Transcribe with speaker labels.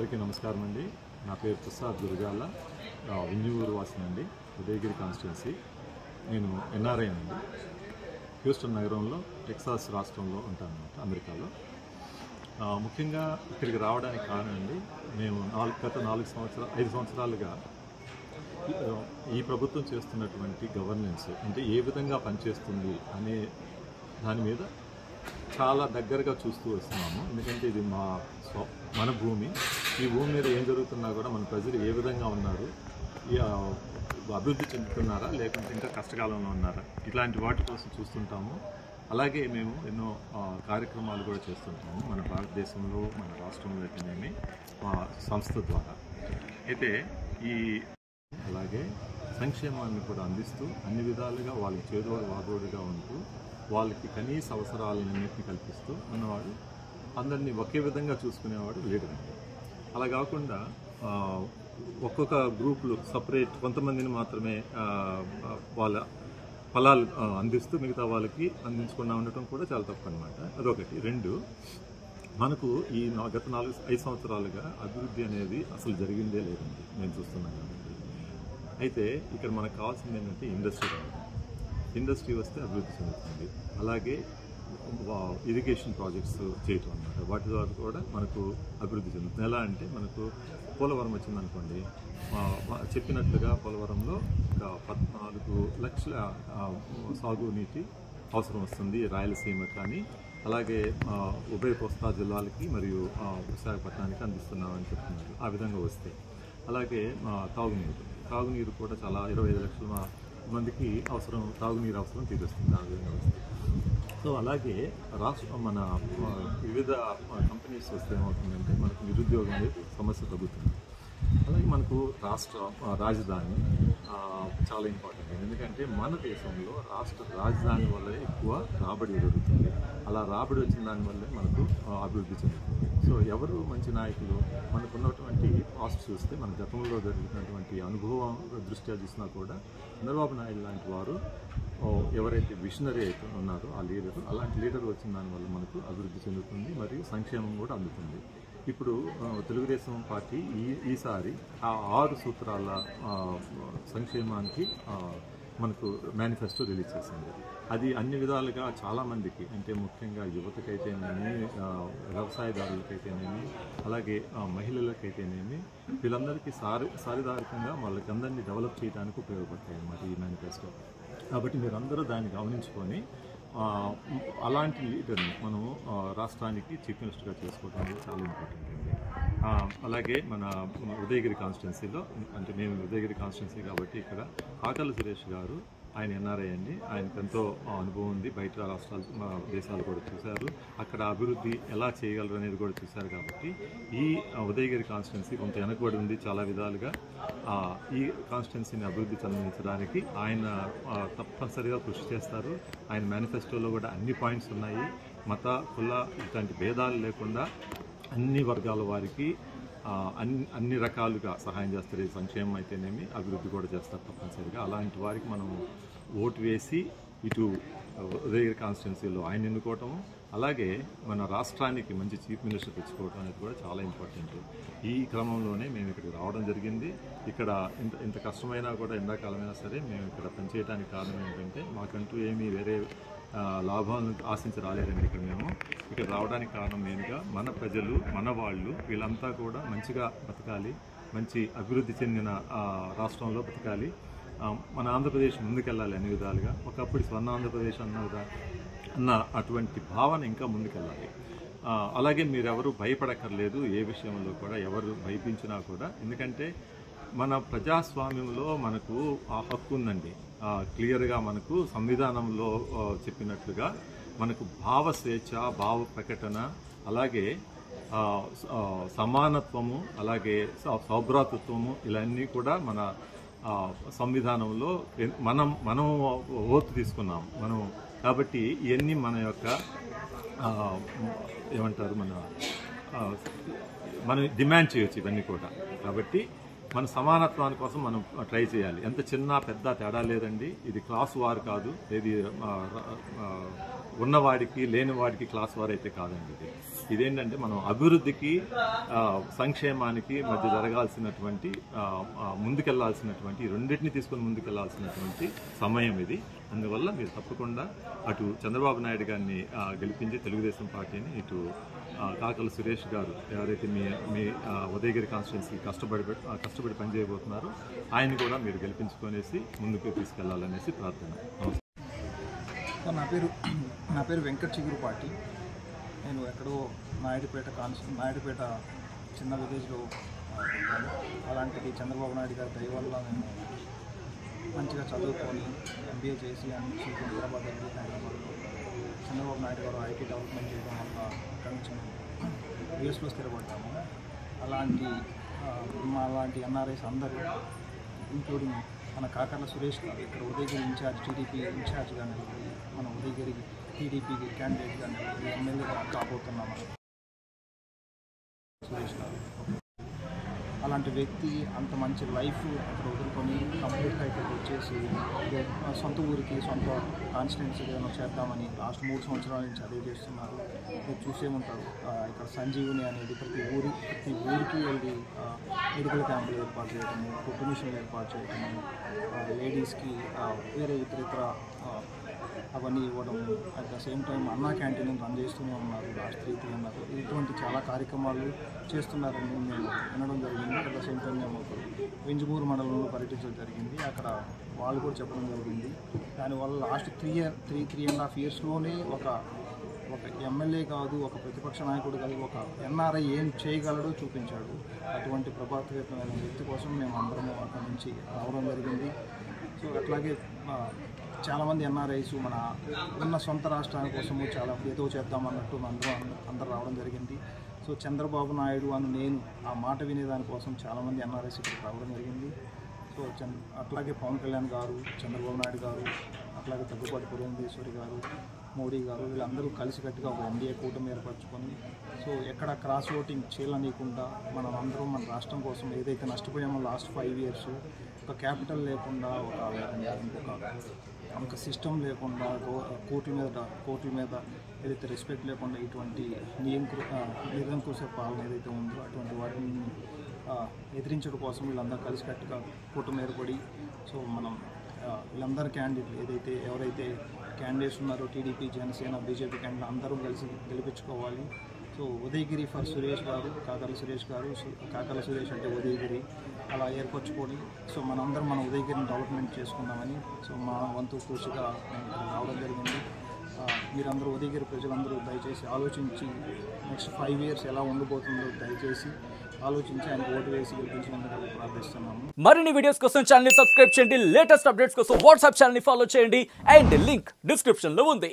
Speaker 1: అందరికీ నమస్కారం అండి. నా పేరు ప్రసాద్ గురజాల, వింజమూరు వాసినండి, ఉదయగిరి కాన్స్టిట్యున్సీ. నేను ఎన్ఆర్ఐ అండి. హ్యూస్టన్ నగరంలో, టెక్సాస్ రాష్ట్రంలో ఉంటాను, అమెరికాలో. ముఖ్యంగా ఇక్కడికి రావడానికి కారణం అండి, మేము గత 5 సంవత్సరాలుగా ఈ ప్రభుత్వం చేస్తున్నటువంటి గవర్నెన్స్ అంటే ఏ విధంగా పనిచేస్తుంది అనే దాని మీద చాలా దగ్గరగా చూస్తూ వస్తున్నాము. ఎందుకంటే ఇది మన భూమి. ఈ భూమి మీద ఏం జరుగుతున్నా కూడా మన ప్రజలు ఏ విధంగా ఉన్నారు, అభివృద్ధి చెందుతున్నారా లేకుంటే ఇంకా కష్టకాలంలో ఉన్నారా, ఇట్లాంటి వాటి కోసం చూస్తుంటాము. అలాగే మేము ఎన్నో కార్యక్రమాలు కూడా చేస్తుంటాము మన భారతదేశంలో, మన రాష్ట్రంలో అయితేనేమి మా సంస్థ ద్వారా. అయితే అలాగే సంక్షేమాన్ని కూడా అందిస్తూ అన్ని విధాలుగా వాళ్ళకి చేదోడు వాదోడుగా ఉంటూ వాళ్ళకి కనీస అవసరాలన్నింటినీ కల్పిస్తూ ఉన్నవాడు, అందరినీ ఒకే విధంగా చూసుకునేవాడు లీడర్. అలా కాకుండా ఒక్కొక్క గ్రూపులు సపరేట్ కొంతమందిని మాత్రమే వాళ్ళ ఫలాలు అందిస్తూ మిగతా వాళ్ళకి అందించకుండా ఉండటం కూడా చాలా తప్పు అనమాట. అదొకటి. 2, మనకు ఈ గత 5 సంవత్సరాలుగా అభివృద్ధి అనేది అసలు జరిగిందే లేదండి, నేను చూస్తున్నాను కాబట్టి. అయితే ఇక్కడ మనకు కావాల్సింది ఏంటంటే ఇండస్ట్రీ వస్తే అభివృద్ధి చెందుతుంది. అలాగే ఇరిగేషన్ ప్రాజెక్ట్స్ చేయటం అన్నమాట, వాటి ద్వారా కూడా మనకు అభివృద్ధి చెందుతుంది. ఎలా అంటే మనకు పోలవరం వచ్చిందనుకోండి, చెప్పినట్లుగా పోలవరంలో 14 లక్షల సాగునీటి అవసరం వస్తుంది రాయలసీమ కానీ, అలాగే ఉభయ కోస్తా జిల్లాలకి మరియు విశాఖపట్నానికి అందిస్తున్నామని చెప్తున్నారు. ఆ విధంగా వస్తే అలాగే తాగునీరు కూడా చాలా 25 లక్షల మందికి తాగునీరు అవసరం తీరుస్తుంది ఆ విధంగా వస్తే. సో అలాగే మన వివిధ కంపెనీస్ వస్తే ఏమవుతుందంటే మనకు నిరుద్యోగం అనేది సమస్య తగ్గుతుంది. అలాగే మనకు రాజధాని చాలా ఇంపార్టెంట్. ఎందుకంటే మన దేశంలో రాజధాని వల్ల ఎక్కువ రాబడి జరుగుతుంది. అలా రాబడి వచ్చిన దానివల్లే మనకు అభివృద్ధి చెందుతుంది. సో ఎవరు మంచి నాయకులు, మనకున్నటువంటి పాస్ట్ చూస్తే మన గతంలో జరుగుతున్నటువంటి అనుభవం దృష్ట్యా చూసినా కూడా చంద్రబాబు నాయుడు లాంటి వారు ఎవరైతే విషనరీ అయితే ఉన్నారో అలాంటి లీడర్ వచ్చిన దానివల్ల మనకు అభివృద్ధి చెందుతుంది మరియు సంక్షేమం కూడా అందుతుంది. ఇప్పుడు తెలుగుదేశం పార్టీ ఈసారి ఆ 6 సూత్రాల సంక్షేమానికి మనకు మేనిఫెస్టో రిలీజ్ చేసింది. అది అన్ని విధాలుగా చాలామందికి, అంటే ముఖ్యంగా యువతకైతేనేమి, వ్యవసాయదారులకైతేనేమి, అలాగే మహిళలకైతేనేమి, వీళ్ళందరికీ సారిదారికంగా వాళ్ళకందరినీ డెవలప్ చేయడానికి ఉపయోగపడతాయి అన్నమాట ఈ మేనిఫెస్టో. కాబట్టి మీరందరూ దాన్ని గమనించుకొని అలాంటి లీడర్ని మనం రాష్ట్రానికి చీఫ్ మినిస్టర్గా చేసుకోవడం అనేది చాలా ఇంపార్టెంట్ అండి. అలాగే మన ఉదయగిరి కాన్స్టిట్యున్సీలో, అంటే మేము ఉదయగిరి కాన్స్టిట్యున్సీ కాబట్టి ఇక్కడ కాకర్ల సురేష్ గారు, ఆయన ఎన్ఆర్ఐ అండి. ఆయనకు ఎంతో అనుభవం ఉంది, బయట దేశాలు కూడా చూశారు, అక్కడ అభివృద్ధి ఎలా చేయగలరు అనేది కూడా చూశారు. కాబట్టి ఈ ఉదయగిరి కాన్స్టిట్యున్సీ కొంత వెనకబడి ఉంది చాలా విధాలుగా. ఈ కాన్స్టిట్యున్సీని అభివృద్ధి చెందించడానికి ఆయన తప్పనిసరిగా కృషి చేస్తారు. ఆయన మేనిఫెస్టోలో కూడా అన్ని పాయింట్స్ ఉన్నాయి. మత కుల ఇట్లాంటి భేదాలు లేకుండా అన్ని వర్గాల వారికి అన్ని రకాలుగా సహాయం చేస్తారు. సంక్షేమం అయితేనేమి, అభివృద్ధి కూడా చేస్తారు తప్పనిసరిగా. అలాంటి వారికి మనం ఓటు వేసి ఇటు ఉదయగిరి కాన్స్టిట్యున్సీలో ఆయన ఎన్నుకోవటం, అలాగే మన రాష్ట్రానికి మంచి చీఫ్ మినిస్టర్ తెచ్చుకోవడం అనేది కూడా చాలా ఇంపార్టెంట్. ఈ క్రమంలోనే మేము ఇక్కడికి రావడం జరిగింది. ఇక్కడ ఇంత కష్టమైనా కూడా, ఎండాకాలమైనా సరే మేము ఇక్కడ పనిచేయడానికి కారణం ఏంటంటే, మాకంటూ ఏమీ వేరే లాభాలను ఆశించి రాలేదండి. ఇక్కడ రావడానికి కారణం మెయిన్గా మన ప్రజలు, మన వాళ్ళు, వీళ్ళంతా కూడా మంచిగా బతకాలి, మంచి అభివృద్ధి చెందిన రాష్ట్రంలో బతకాలి, మన ఆంధ్రప్రదేశ్ ముందుకెళ్ళాలి అన్ని విధాలుగా. ఒకప్పుడు స్వర్ణ ఆంధ్రప్రదేశ్ అన్న అటువంటి భావన ఇంకా ముందుకెళ్ళాలి. అలాగే మీరెవరు భయపడక్కర్లేదు, ఏ విషయంలో కూడా ఎవరు భయపించినా కూడా. ఎందుకంటే మన ప్రజాస్వామ్యంలో మనకు ఆ హక్కు ఉందండి. క్లియర్గా మనకు సంవిధానంలో చెప్పినట్లుగా మనకు భావ స్వేచ్ఛ, భావ ప్రకటన, అలాగే సమానత్వము, అలాగే సౌభ్రాతృత్వము, ఇవన్నీ కూడా మన సంవిధానంలో మనం ఓటు తీసుకున్నాం మనం. కాబట్టి ఇవన్నీ మన యొక్క ఏమంటారు, మనం డిమాండ్ చేయొచ్చు ఇవన్నీ కూడా. కాబట్టి మన సమానత్వాని కోసం మనం ట్రై చేయాలి. ఎంత చిన్న పెద్ద తేడా లేదండి. ఇది క్లాస్ వార్ కాదు, ఇది ఉన్నవాడికి లేనివాడికి క్లాస్ వార్ అయితే కాదండి. ఇదేంటంటే మనం అభివృద్ధికి సంక్షేమానికి మధ్య జరగాల్సినటువంటి ముందుకెళ్లాల్సినటువంటి రెండింటిని తీసుకొని ముందుకెళ్లాల్సినటువంటి సమయం ఇది. అందువల్ల మీరు తప్పకుండా అటు చంద్రబాబు నాయుడు గారిని గెలిపించి తెలుగుదేశం పార్టీని, ఇటు కాకల సురేష్ గారు ఎవరైతే మీ ఉదయగిరి కాన్స్టిట్యున్సీ కష్టపడి పనిచేయబోతున్నారో ఆయన కూడా మీరు గెలిపించుకొనేసి ముందుకు తీసుకెళ్లాలనేసి ప్రార్థన.
Speaker 2: నా పేరు వెంకట్ చిగురుపాటి. నేను ఎక్కడో నాయుడుపేట చిన్న విలేజ్లో ఉంటాను. అలాంటిది చంద్రబాబు నాయుడు గారి దయ వల్ల నేను మంచిగా చదువుకొని MBA చేసి అన్ని హైదరాబాద్ వెళ్ళి హైదరాబాద్లో చంద్రబాబు నాయుడు గారు ఐటీ డెవలప్మెంట్ చేయడం వల్ల అక్కడి నుంచి యూఎస్లో స్థిరపడ్డాము. అలాంటి NRIs అందరూ ఇంక్లూడింగ్ మన కాకర్ల సురేష్ గారు ఇక్కడ ఉదయగిరి ఇన్ఛార్జ్ టీడీపీ ఇన్ఛార్జ్గా నిలబడి మన ఉదయగిరి టీడీపీకి క్యాండిడేట్గా నిలబడి ఎమ్మెల్యేగా కాబోతున్నాం సురేష్ గారు. అలాంటి వ్యక్తి అంత మంచి లైఫ్ అక్కడ వదులుకొని కంప్లీట్గా ఇక్కడికి వచ్చేసి సొంత ఊరికి సొంత కాన్స్టిట్యున్సీగా చేద్దామని లాస్ట్ 3 సంవత్సరాల నుంచి అదే చేస్తున్నారు. మీరు చూసే ఉంటారు ఇక్కడ సంజీవుని అనేది ప్రతి ఊరికి వెళ్ళి మెడికల్ క్యాంపులు ఏర్పాటు చేయడము, కుట్టు మిషన్లు ఏర్పాటు చేయడము, లేడీస్కి వేరే ఇతర అవన్నీ ఇవ్వడము. అట్ ద సేమ్ టైం అన్నా క్యాంటీన్ రన్ చేస్తూనే ఉన్నారు లాస్ట్ 3 అన్నారు. ఇటువంటి చాలా కార్యక్రమాలు చేస్తున్నారని మేము వినడం జరిగింది. అట్ ద సేమ్ టైం మేము వింజమూరు మండలంలో పర్యటించడం జరిగింది. అక్కడ వాళ్ళు కూడా చెప్పడం జరిగింది. దానివల్ల లాస్ట్ 3.5 ఇయర్స్లోనే ఒక ఎమ్మెల్యే కాదు, ఒక ప్రతిపక్ష నాయకుడు కాదు, ఒక NRI ఏం చేయగలడో చూపించాడు. అటువంటి ప్రభావితమైన వ్యక్తి కోసం మేము అందరము అక్కడి నుంచి రావడం జరిగింది. సో అట్లాగే చాలామంది NRIs మన ఉన్న సొంత రాష్ట్రాల కోసము చాలా ఏదో చేద్దామన్నట్టు అందరూ రావడం జరిగింది. సో చంద్రబాబు నాయుడు అని నేను ఆ మాట వినేదానికోసం చాలామంది NRIs ఇక్కడికి రావడం జరిగింది. సో అట్లాగే పవన్ కళ్యాణ్ గారు, చంద్రబాబు నాయుడు గారు, అట్లాగే దగ్గుబాటి పురంధేశ్వరి గారు, మోడీ గారు వీళ్ళందరూ కలిసికట్టుగా ఒక NDA కూటమి ఏర్పరచుకొని సో ఎక్కడ క్రాస్ ఓటింగ్ చేయలేకుండా మనం అందరం మన రాష్ట్రం కోసం ఏదైతే నష్టపోయామో లాస్ట్ 5 ఇయర్స్ ఒక క్యాపిటల్ లేకుండా ఒక సిస్టమ్ లేకుండా కోర్టుల మీద ఏదైతే రెస్పెక్ట్ లేకుండా ఇటువంటి నిరంకుశ పాలన ఏదైతే ఉందో అటువంటి వాటిని ఎదిరించడం కోసం వీళ్ళందరూ కలిసికట్టుగా కూటమి ఏర్పడి సో మనం వీళ్ళందరూ ఎవరైతే క్యాండిడేట్స్ ఉన్నారో టీడీపీ, జనసేన, బీజేపీ క్యాండిడేట్ అందరూ కలిసి గెలిపించుకోవాలి. సో ఉదయగిరి ఫర్ సురేష్ గారు, కాకర్ల సురేష్ గారు, కాకర్ల సురేష్ అంటే ఉదయగిరి అలా ఏర్పరచుకొని సో మనందరం మన ఉదయగిరిని డెవలప్మెంట్ చేసుకుందామని సో మా వంతు కృషిగా రావడం జరిగింది. మీరందరూ ఉదయగిరి ప్రజలందరూ దయచేసి ఆలోచించి నెక్స్ట్ 5 ఇయర్స్ ఎలా ఉండబోతుందో దయచేసి ఆలోచించి ఆయన ఓటు వేసి గెలిపించినందుకు ప్రార్థిస్తున్నాము.
Speaker 3: మరిన్ని వీడియోస్ కోసం ఛానల్ ని సబ్స్క్రైబ్ చేయండి. లేటెస్ట్ అప్డేట్స్ కోసం వాట్సాప్ ఛానల్ ని ఫాలో చేయండి. అండ్ లింక్ డిస్క్రిప్షన్ లో ఉంది.